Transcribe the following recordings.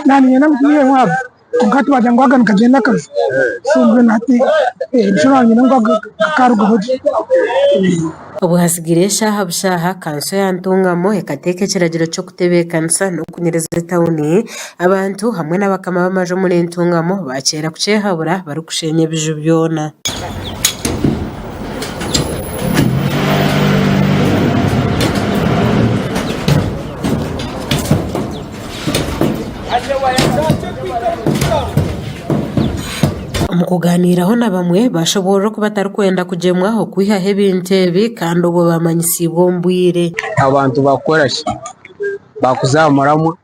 nani namubwiye wabo ngati waje ngo agana kagenda kazi sumbe nati bishobora nyine ngo karugo hoje ubu hasigire shaha bushaha kanso yantungamo ekateke kiragiro cyo kutebekanisa no kunyereza tawuni abantu hamwe n'abakama bamaje muri ntungamo bakera kucehabura bari kushenye biju byona mu kuganiraho na bamwe bashobora kuba batari kwenda kugemwaho kwihahe bintebi kandi ubu bamanyisi bombwire abantu bakora bakuzamuramo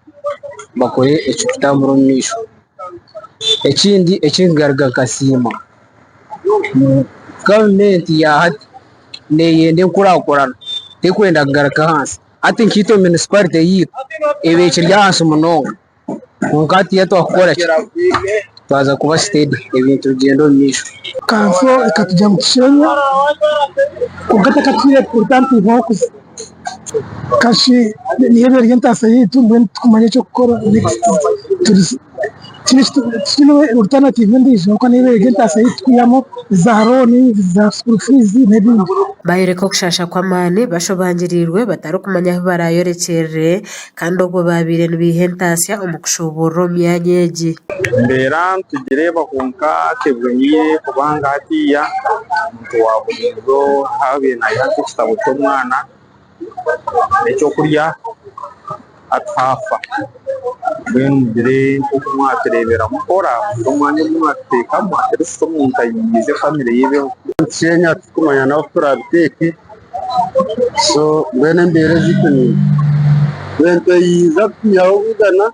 bakore ekitamuro misho ekindi ekigarga kasima government ya hati neyende kurakorana tekwenda kugaraka hansi ati nkito municipality yiko ebeke ryansi munonga nkati yato akora baza kuba steady ibintu bigendo misho kanso ikatujya mu kishenya kugata katire importante nkokuze kashi niyo ntasa yitumwe tukumanye cyo gukora next turi alternative ndizo ko niyo ntasa yitwiyamo za roni za school fees n'ibindi bayereko kushasha kwa mane bashobangirirwe batari kumanya aho barayorekere kandi ubwo babire nibihentashya umukushoboro myanyegi mbera tugire bakunka kebwenye kubanga hatiya muntu wabuzo habe na yati kitabo cy'umwana ecyo kurya atafa bwengire uko mwaterebera mukora umwanya mwateka mwaterese umuntu yize family yibe cyenya tukumanya na turabiteki so bene mbere zituni bente yiza yaho bidana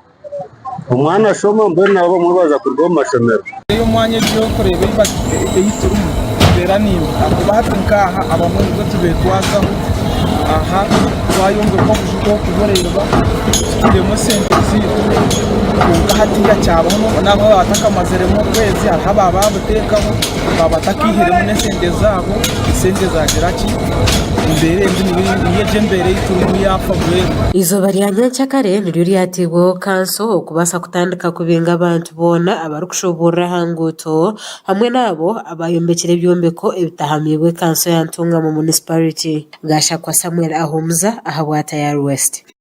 umwana shoma mbona abo mubaza kurwo mashomero iyo mwanya cyo korebe yituru mbera nimba abahatinkaha abamwe ngo tubetwazaho aha twayumve ko kujuko kuborerwa kiremo sentezi hatiya cyabaho nabo bataka mazeremo kwezi haba babutekaho babatakihiremo nesende zabo sente zageraki imbere ndiye mbere y'ituru yapfa bwera izo bariyanya cyakare niryo ryatigo kanso kubasa kutandika kubinga abantu bona abari kushobora hanguto hamwe nabo abayombekere byombeko ibitahamibwe kanso yantunga mu municipality gasha kwa Samuel Ahumza ahabwata ya West.